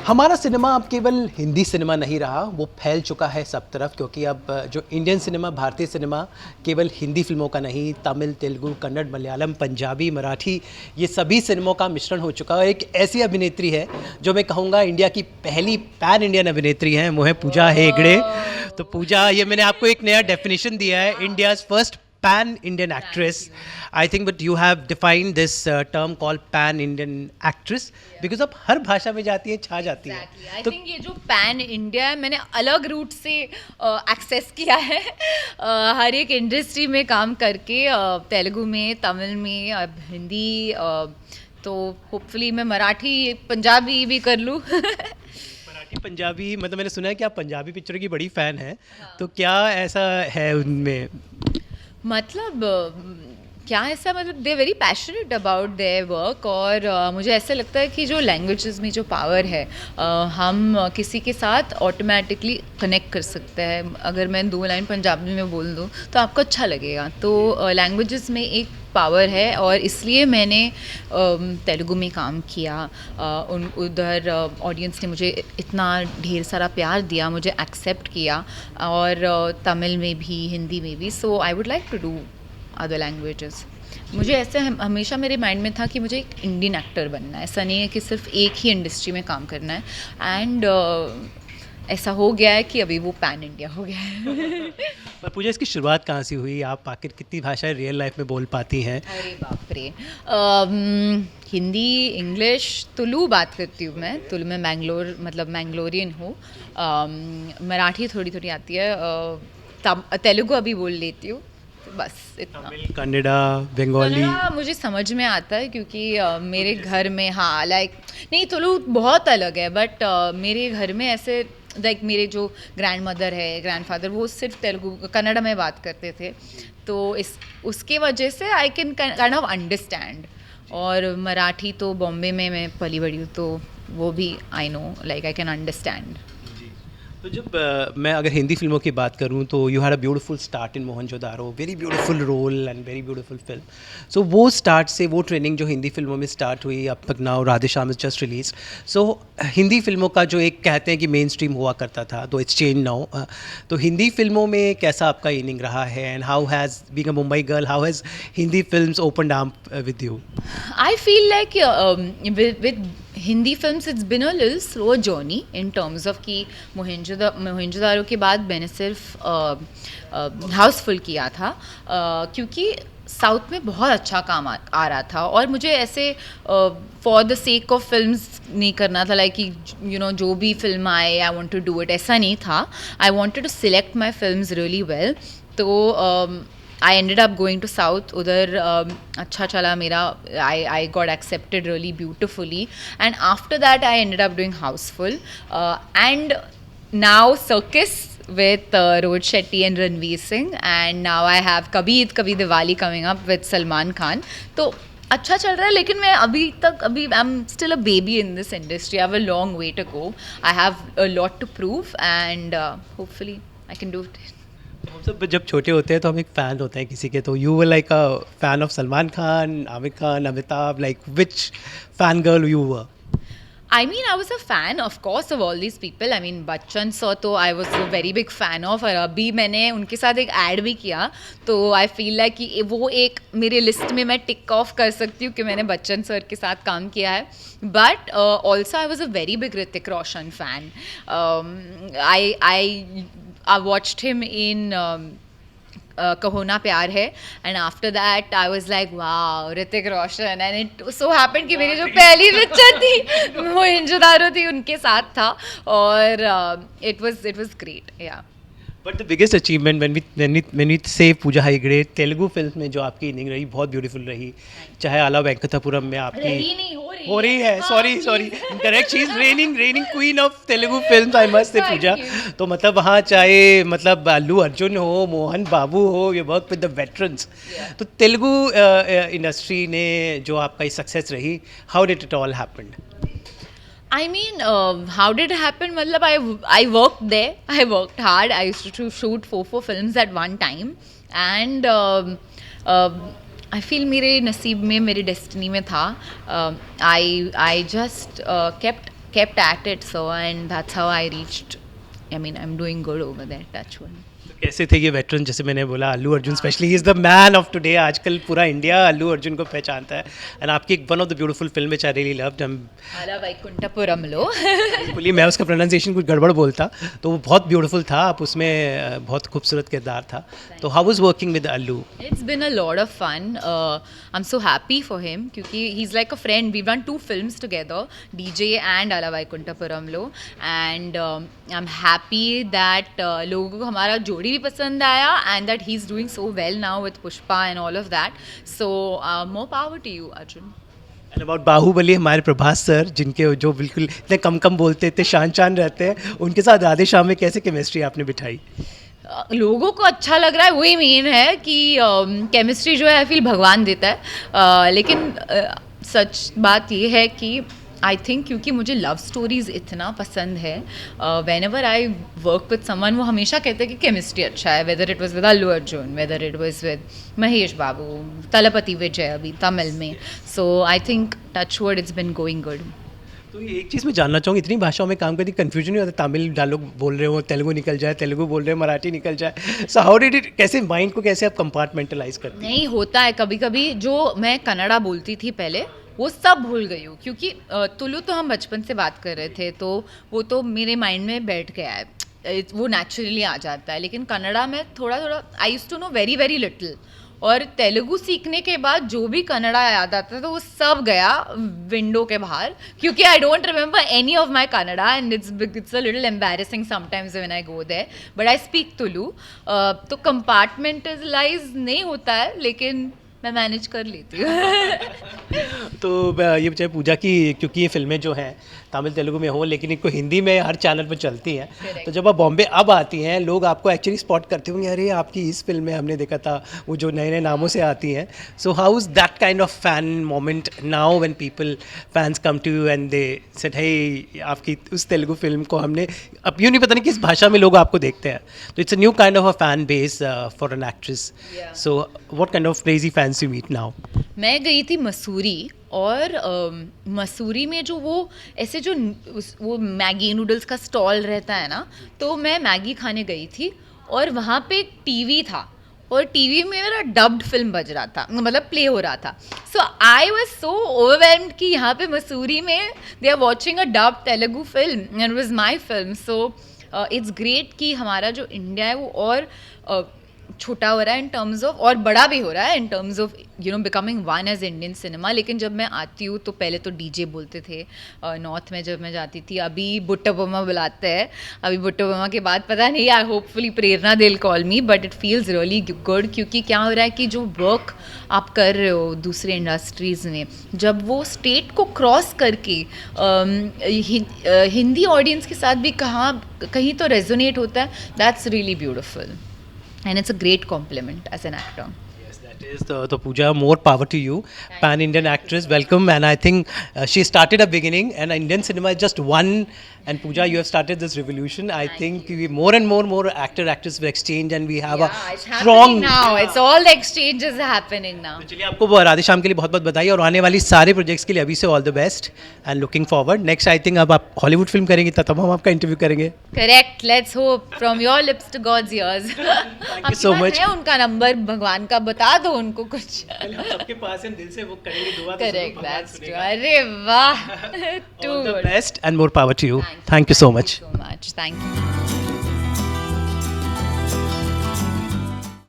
हमारा सिनेमा अब केवल हिंदी सिनेमा नहीं रहा, वो फैल चुका है सब तरफ, क्योंकि अब जो इंडियन सिनेमा, भारतीय सिनेमा केवल हिंदी फिल्मों का नहीं, तमिल, तेलुगु, कन्नड़, मलयालम, पंजाबी, मराठी, ये सभी सिनेमों का मिश्रण हो चुका है। एक ऐसी अभिनेत्री है जो मैं कहूँगा इंडिया की पहली पैन इंडियन अभिनेत्री हैं, वो है पूजा हेगड़े। तो पूजा, ये मैंने आपको एक नया डेफिनेशन दिया है, India's first pan Indian actress. I think but you have defined this term called pan Indian actress because अब हर भाषा में जाती है, छा जाती है। आई थिंक ये जो पैन इंडिया है मैंने अलग रूट से एक्सेस किया है हर एक इंडस्ट्री में काम करके, तेलुगु में, तमिल में, अब हिंदी, तो होपफुली मैं मराठी पंजाबी भी कर लूँ। मराठी पंजाबी, मतलब मैंने सुना है कि आप पंजाबी पिक्चरों की बड़ी फ़ैन हैं, तो क्या ऐसा है उनमें? मतलब क्या ऐसा, मतलब they very passionate about their work, और मुझे ऐसा लगता है कि जो लैंग्वेजेस में जो पावर है, हम किसी के साथ ऑटोमेटिकली कनेक्ट कर सकते हैं। अगर मैं 2 लाइन पंजाबी में बोल दूँ तो आपको अच्छा लगेगा। तो लैंग्वेजेस में एक पावर है, और इसलिए मैंने तेलुगु में काम किया। उधर ऑडियंस ने मुझे इतना ढेर सारा प्यार दिया, मुझे एक्सेप्ट किया, और तमिल में भी, हिंदी में भी। So I would like to do other languages. मुझे ऐसे हमेशा मेरे माइंड में था कि मुझे एक इंडियन एक्टर बनना है, ऐसा नहीं है कि सिर्फ एक ही इंडस्ट्री में काम करना है। एंड ऐसा हो गया है कि अभी वो पैन इंडिया हो गया है। पर पूजा, इसकी शुरुआत कहाँ से हुई? आप आखिर कितनी भाषाएं रियल लाइफ में बोल पाती हैं? अरे बाप रे, हिंदी, इंग्लिश, तुलु बात करती हूँ मैं। तुलु में मैंगलोर, मतलब मैंगलोरियन हूँ। मराठी थोड़ी थोड़ी आती है, तेलुगु अभी बोल लेती हूँ, तो बस इतना। तमिल, कन्नड़ा, बंगाली? कन्नड़ा मुझे समझ में आता है क्योंकि मेरे घर में, हाँ, लाइक नहीं, तुलु बहुत अलग है, बट मेरे घर में ऐसे, लाइक मेरे जो ग्रैंड मदर है, ग्रैंड फादर, वो सिर्फ तेलुगु कन्नड़ा में बात करते थे, तो उसके वजह से I can kind of understand. और मराठी तो बॉम्बे में मैं पली बड़ी हूँ, तो वो भी I know, like I can understand. तो जब मैं अगर हिंदी फिल्मों की बात करूं तो you had a beautiful start in Mohenjodaro, very beautiful role and very beautiful film. So वो स्टार्ट से, वो ट्रेनिंग जो हिंदी फिल्मों में स्टार्ट हुई, अब तक now Radhe Shyam is just release. So Hindi फिल्मों का जो एक कहते हैं कि मेन स्ट्रीम हुआ करता था, तो इट्स चेंज नाउ। तो हिंदी फिल्मों में कैसा आपका इनिंग रहा है, and how has being a Mumbai girl, how has Hindi films opened up with you? I feel like with Hindi films it's been a little slow journey in terms of कि मोहनजोदारो के बाद मैंने सिर्फ हाउसफुल किया था, क्योंकि साउथ में बहुत अच्छा काम आ रहा था, और मुझे ऐसे for the sake of films नहीं करना था, लाइक कि यू नो जो भी फिल्म आए I want to do it, ऐसा नहीं था। I wanted to select my films really well. तो I ended up going to South. उधर अच्छा चला मेरा, I got accepted really beautifully, and after that I ended up doing Houseful, and now Circus with Rohit Shetty and Ranveer Singh, and now I have Kabhi Eid Kabhi Diwali coming up with Salman Khan. तो अच्छा चल रहा है, लेकिन मैं अभी I'm still a baby in this industry. I have a long way to go. I have a lot to prove, and hopefully I can do it. हम सब जब छोटे होते हैं तो हम एक फ़ैन होते हैं किसी के, तो you were like a fan of Salman Khan, Aamir Khan, Amitabh, like which fan girl you were? I mean, I was a fan, of course, of all these people. I mean, Bachchan sir तो I was a very big fan of, और अभी मैंने उनके साथ एक add भी किया, तो I feel like कि वो एक मेरे लिस्ट में मैं टिक ऑफ कर सकती हूँ कि मैंने बच्चन सर के साथ काम किया है। But also I was a very big Hrithik Roshan fan. I watched him in कहो ना प्यार है, and after that I was like wow, Hrithik Roshan, and it so happened कि मेरी जो पहली पिक्चर थी मोहनजोदारो थी, उनके साथ था, और it was great, yeah. But the biggest achievement when we say Pooja Hegde, Telugu film में जो आपकी इनिंग रही बहुत ब्यूटीफुल रही, चाहे आला वेंकटपुरम में आपकी हो रही है, sorry correct, she is raining queen of Telugu film, I must say Pooja. तो मतलब वहाँ चाहे मतलब अल्लू अर्जुन हो, मोहन बाबू हो, ये वर्क विद द वेटरन्स। तो तेलुगु इंडस्ट्री ने जो आपका सक्सेस रही, how did it all happened? I mean, how did it happen? मतलब I worked there. I worked hard. I used to shoot 4 films at one time, and I feel मेरे नसीब में, मेरे डेस्टिनी में था. I just kept kept at it, so, and that's how I reached. I mean, I'm doing good over there, touch wood. तो कैसे थे ये वेटरन? जैसे मैंने बोला Allu Arjun specially is the man of today, आजकल पूरा इंडिया अल्लू अर्जुन को पहचानता है, एंड आपकी one of the beautiful film which I really loved, Ala Vaikuntapuramlo. बोलिए मैं उसका प्रोनाउंसिएशन कुछ गड़बड़ बोलता तो वो बहुत ब्यूटीफुल था, आप उसमें बहुत खूबसूरत किरदार था, तो how was working with Allu? It's been a lot of fun. I'm so happy for him क्योंकि he's like a friend. We've done 2 films together, DJ and Ala Vaikuntapuramlo, and I'm happy that लोगों को हमारा जोड़ी भी पसंद आया and that he's doing so well now with Pushpa and all of that. So more power to you, Arjun. And about Baahubali, हमारे Prabhas sir जिनके जो बिल्कुल इतने कम कम बोलते, इतने शान रहते हैं, उनके साथ राधे श्याम में कैसे केमिस्ट्री आपने बिठाई? लोगों को अच्छा लग रहा है, वही मेन है कि केमिस्ट्री जो है आई फील भगवान देता है, लेकिन सच बात ये है कि आई थिंक क्योंकि मुझे लव स्टोरीज़ इतना पसंद है, whenever I work with someone वो हमेशा कहते हैं कि केमिस्ट्री अच्छा है, whether it was with Allu Arjun, whether it was with Mahesh Babu, Thalapathy Vijay अभी तमिल में, so I think touch wood it's been going good. तो ये एक चीज़ मैं जानना चाहूँगी, इतनी भाषाओं में काम करती कन्फ्यूजन नहीं होता? तमिल डायलॉग बोल रहे हो, तेलुगु निकल जाए, तेलुगु बोल रहे हो, मराठी निकल जाए, सो हाउ डिड इट, कैसे माइंड को कैसे आप कंपार्टमेंटलाइज करते हैं? नहीं होता है कभी कभी, जो मैं कन्नड़ा बोलती थी पहले वो सब भूल गई हूँ क्योंकि तुलु तो हम बचपन से बात कर रहे थे तो वो तो मेरे माइंड में बैठ गया है, वो नेचुरली आ जाता है, लेकिन कन्नड़ा में थोड़ा थोड़ा I used to know very very little, और तेलुगु सीखने के बाद जो भी कन्नड़ा याद आता है तो वो सब गया विंडो के बाहर क्योंकि I don't remember any of my Kannada and it's a little embarrassing sometimes when I go there, but I speak Tulu. तो कंपार्टमेंटलाइज नहीं होता है लेकिन मैं मैनेज कर लेती हूँ. तो ये चाहे पूजा की, क्योंकि ये फिल्में जो हैं तमिल तेलुगु में हो लेकिन इनको हिंदी में हर चैनल पर चलती हैं, तो जब आप बॉम्बे अब आती हैं लोग आपको एक्चुअली स्पॉट करते होंगे, अरे आपकी इस फिल्म में हमने देखा था, वो जो नए नए नामों से आती हैं. So how is that kind of fan moment now when people fans come to you and they said hey आपकी उस तेलुगु फिल्म को हमने, अब यूँ नहीं पता नहीं किस भाषा में लोग आपको देखते हैं, तो it's a new kind of a fan base for an actress. So what kind of crazy fans you meet now? मैं गई थी मसूरी, और मसूरी में जो वो ऐसे जो वो मैगी नूडल्स का स्टॉल रहता है ना, तो मैं मैगी खाने गई थी और वहाँ पे एक टीवी था और टीवी में मेरा डब्ड फिल्म बज रहा था, मतलब प्ले हो रहा था. सो आई वाज सो ओवरवेल्म्ड कि यहाँ पे मसूरी में they are watching a dubbed Telugu film and it was my film. So it's great कि हमारा जो इंडिया है वो और छोटा हो रहा है इन टर्म्स ऑफ, और बड़ा भी हो रहा है in terms of you know becoming one as Indian cinema. लेकिन जब मैं आती हूँ तो पहले तो डीजे बोलते थे नॉर्थ में जब मैं जाती थी, अभी बुट्टा बोमा बुलाते हैं, अभी बुट्टा बोमा के बाद पता नहीं यार, होपफुली प्रेरणा दिल call me, but it feels really good क्योंकि क्या हो रहा है कि जो वर्क आप कर रहे हो दूसरे इंडस्ट्रीज़ में, जब वो स्टेट को क्रॉस करके हिंदी ऑडियंस के साथ भी कहीं तो रेजोनेट होता है, that's really beautiful. And it's a great compliment as an actor. Yes, that is the Pooja, more power to you. Pan-Indian actress, welcome. And I think she started a beginning, and Indian cinema is just one. And Pooja, you have started this revolution. I think we more and more actors will exchange, and we have a It's strong. happening now. It's all the exchanges happening now. तो चलिए आपको राधे श्याम के लिए बहुत बहुत बधाई, और आने वाली सारे प्रोजेक्ट्स के लिए अभी से all the best and looking forward. Next I think अब आप हॉलीवुड फिल्म करेंगे तब हम आपका इंटरव्यू करेंगे. Correct. Let's hope from your lips to God's ears. Thank you so much. है उनका नंबर भगवान का, बता दो उनको कुछ. आपके पास है, दिल से वो करेंगे, दुआ तो Correct. That's true. अरे वाह. Too All the good. best and more power to you. Thank you so much. So much. Thank you.